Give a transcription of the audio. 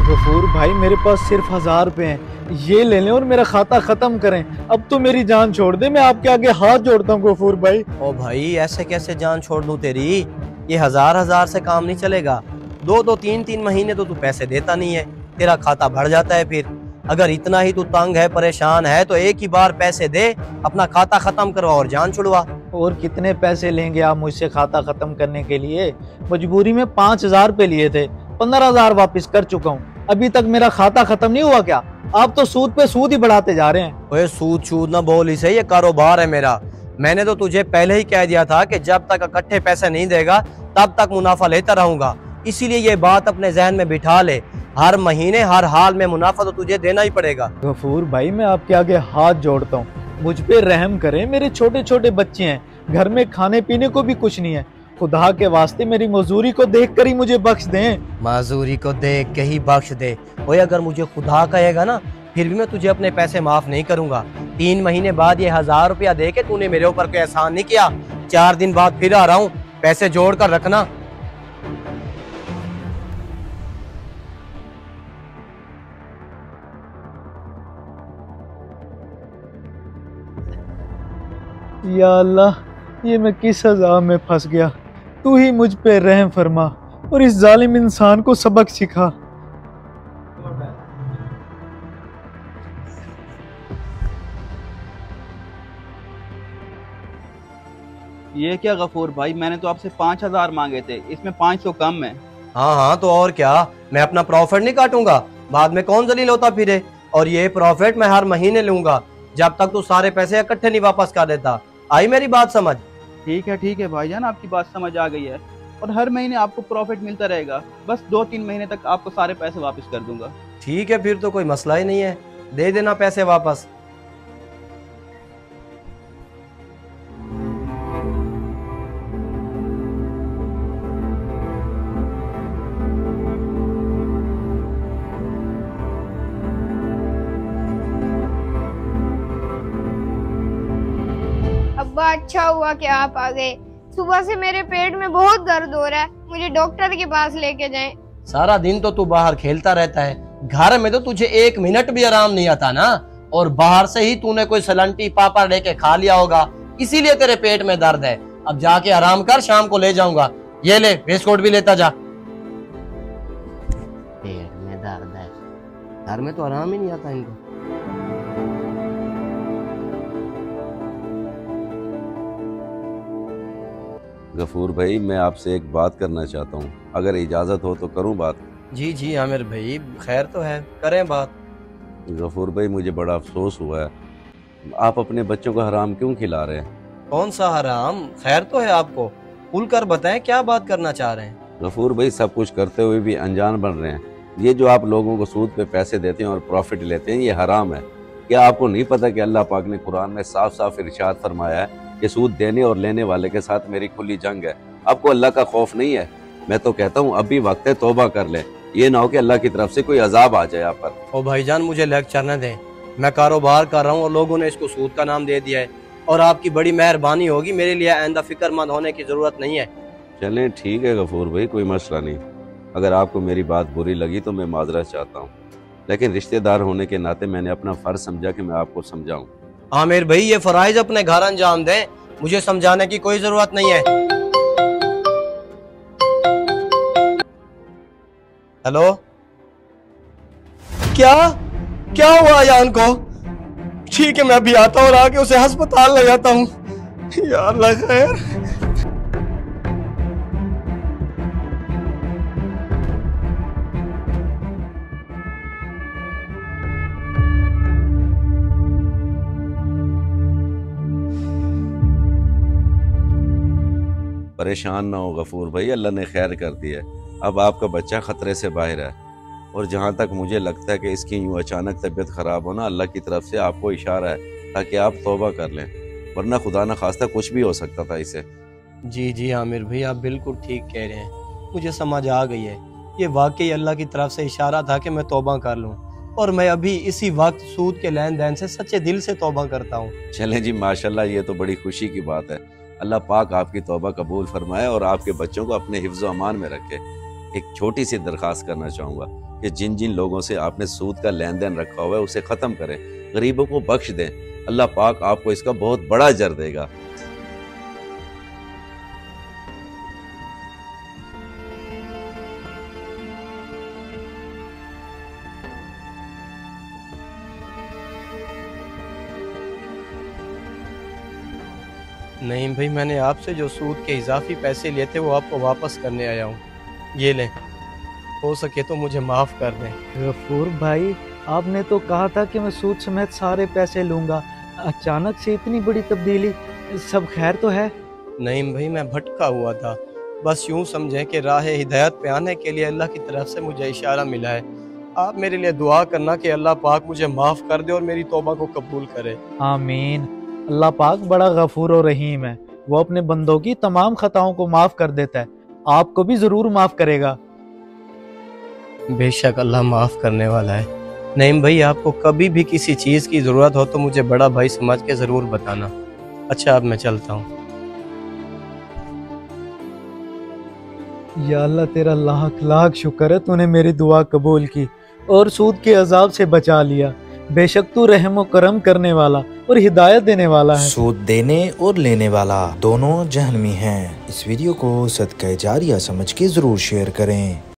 गफूर भाई मेरे पास सिर्फ 1000 रुपए हैं, ये ले लें और मेरा खाता खत्म करें। अब तो मेरी जान छोड़ दे, मैं आपके आगे हाथ जोड़ता हूँ गफूर भाई। ओ भाई ऐसे कैसे जान छोड़ दूं तेरी? ये हजार हजार से काम नहीं चलेगा। दो दो तीन तीन महीने तो तू पैसे देता नहीं है, तेरा खाता बढ़ जाता है। फिर अगर इतना ही तू तंग है, परेशान है, तो एक ही बार पैसे दे, अपना खाता खत्म करवा और जान छुड़वा। और कितने पैसे लेंगे आप मुझसे खाता खत्म करने के लिए? मजबूरी में 5000 रुपए लिए थे, 15000 वापस कर चुका हूँ। अभी तक मेरा खाता खत्म नहीं हुआ क्या? आप तो सूद पे सूद ही बढ़ाते जा रहे हैं। ओए सूद सूद ना बोल, इसे ये कारोबार है मेरा। मैंने तो तुझे पहले ही कह दिया था कि जब तक इकट्ठे पैसे नहीं देगा तब तक मुनाफा लेता रहूंगा। इसीलिए ये बात अपने जहन में बिठा ले, हर महीने हर हाल में मुनाफा तो तुझे देना ही पड़ेगा। गफूर भाई मैं आपके आगे हाथ जोड़ता हूँ, मुझ पे रहम करें। मेरे छोटे छोटे बच्चे हैं, घर में खाने पीने को भी कुछ नहीं है। खुदा के वास्ते मेरी मजदूरी को देख कर ही मुझे बख्श दें। मजदूरी को देख के ही बख्श दे? ओए अगर मुझे खुदा कहेगा ना, फिर भी मैं तुझे अपने पैसे माफ नहीं करूंगा। 3 महीने बाद ये 1000 रुपया दे के तूने मेरे ऊपर कोई एहसान नहीं किया। 4 दिन बाद फिर आ रहा हूँ, पैसे जोड़ कर रखना। या अल्लाह, ये मैं किस अज़ाब में फंस गया। तू ही मुझ पे रहम फरमा और इस जालिम इंसान को सबक सिखा। ये क्या गफूर भाई, मैंने तो आपसे 5000 मांगे थे, इसमें 500 कम है। हाँ हाँ तो और क्या, मैं अपना प्रॉफिट नहीं काटूंगा? बाद में कौन जलील होता फिरे? और ये प्रॉफिट मैं हर महीने लूंगा जब तक तू सारे पैसे इकट्ठे नहीं वापस कर देता। आई मेरी बात समझ? ठीक है भाईजान, आपकी बात समझ आ गई है। और हर महीने आपको प्रॉफिट मिलता रहेगा, बस 2-3 महीने तक आपको सारे पैसे वापस कर दूंगा। ठीक है, फिर तो कोई मसला ही नहीं है, दे देना पैसे वापस। अब्बा अच्छा हुआ कि आप आ गए। सुबह से मेरे पेट में बहुत दर्द हो रहा है, मुझे डॉक्टर के पास लेके जाएं। सारा दिन तो तू बाहर खेलता रहता है, घर में तो तुझे 1 मिनट भी आराम नहीं आता ना। और बाहर से ही तूने कोई सलंटी पापा लेके खा लिया होगा, इसीलिए तेरे पेट में दर्द है। अब जाके आराम कर, शाम को ले जाऊंगा। ये ले वेस्टकोट भी लेता जा। पेट में दर्द है, घर में तो आराम ही नहीं आता इनको। गफूर भाई मैं आपसे एक बात करना चाहता हूँ, अगर इजाज़त हो तो करूँ बात? जी जी आमिर भाई, खैर तो है, करें बात। गफूर भाई मुझे बड़ा अफसोस हुआ है, आप अपने बच्चों को हराम क्यों खिला रहे हैं? कौन सा हराम? खैर तो है आपको, खुल कर बताएं क्या बात करना चाह रहे हैं। गफूर भाई सब कुछ करते हुए भी अनजान बन रहे हैं। ये जो आप लोगों को सूद पे पैसे देते हैं और प्रॉफिट लेते हैं, ये हराम है। क्या आपको नहीं पता कि अल्लाह पाक ने कुरान में साफ साफ इरशाद फरमाया है कि सूद देने और लेने वाले के साथ मेरी खुली जंग है? आपको अल्लाह का खौफ नहीं है? मैं तो कहता हूँ अभी वक्त है, तौबा कर ले। ये ना हो कि अल्लाह की तरफ से कोई अजाब आ जाए आप पर। ओ भाईजान मुझे लेक्चर न दें, मैं कारोबार कर रहा हूँ और लोगों ने इसको सूद का नाम दे दिया है। और आपकी बड़ी मेहरबानी होगी, मेरे लिए आइंदा फिक्रमंद होने की जरूरत नहीं है। चलें ठीक है गफूर भाई, कोई मसला नहीं। अगर आपको मेरी बात बुरी लगी तो मैं माजरत चाहता हूँ, लेकिन रिश्तेदार होने के नाते मैंने अपना फर्ज समझा कि मैं आपको समझाऊं। आमिर भाई ये फराइज अपने घर अंजाम दें, मुझे समझाने की कोई जरूरत नहीं है। हेलो, क्या हुआ यान को? ठीक है मैं अभी आता हूँ और आके उसे अस्पताल ले जाता हूँ। यार अल्लाह खैर। परेशान ना हो गफूर भाई, अल्लाह ने खैर कर दी है। अब आपका बच्चा खतरे से बाहर है। और जहाँ तक मुझे लगता है कि इसकी यूँ अचानक तबीयत ख़राब होना अल्लाह की तरफ से आपको इशारा है ताकि आप तौबा कर लें, वरना खुदा न खास्ता कुछ भी हो सकता था इसे। जी जी आमिर भाई आप बिल्कुल ठीक कह रहे हैं, मुझे समझ आ गई है। ये वाकई अल्लाह की तरफ से इशारा था कि मैं तौबा कर लूँ, और मैं अभी इसी वक्त सूद के लेन देन से सच्चे दिल से तौबा करता हूँ। चलें जी माशाल्लाह, ये तो बड़ी खुशी की बात है। अल्लाह पाक आपकी तौबा कबूल फरमाए और आपके बच्चों को अपने हिफ्ज़-ओ-अमान में रखे। एक छोटी सी दरख्वास्त करना चाहूँगा, कि जिन जिन लोगों से आपने सूद का लेन देन रखा हुआ है उसे ख़त्म करें, गरीबों को बख्श दें। अल्लाह पाक आपको इसका बहुत बड़ा अजर देगा। नहीं भाई, मैंने आपसे जो सूद के इजाफी पैसे लिए थे वो आपको वापस करने आया हूँ। ये लें, हो सके तो मुझे माफ़ कर दें। गफूर भाई, आपने तो कहा था कि मैं सूद समेत सारे पैसे लूंगा, अचानक से इतनी बड़ी तब्दीली, सब खैर तो है? नहीं भाई, मैं भटका हुआ था। बस यूँ समझें कि राह हिदायत पे आने के लिए अल्लाह की तरफ से मुझे इशारा मिला है। आप मेरे लिए दुआ करना कि अल्लाह पाक मुझे माफ़ कर दे और मेरी तौबा को कबूल करे। आमीन। अल्लाह पाक बड़ा गफूर और रहीम है, वो अपने बंदों की तमाम खताओं को माफ़ कर देता है, आपको भी ज़रूर माफ़ करेगा। बेशक अल्लाह माफ़ करने वाला है। नईम भाई, आपको कभी भी किसी चीज़ की ज़रूरत हो तो मुझे बड़ा भाई समझ के ज़रूर बताना। अच्छा, अब मैं चलता हूँ। या अल्लाह, तेरा लाख लाख शुक्र है, तूने मेरी दुआ कबूल की और सूद के अजाब से बचा लिया। बेशक तू रहम और करम करने वाला और हिदायत देने वाला है। सूद देने और लेने वाला दोनों जहन्नमी हैं। इस वीडियो को सदका जारिया समझ के जरूर शेयर करें।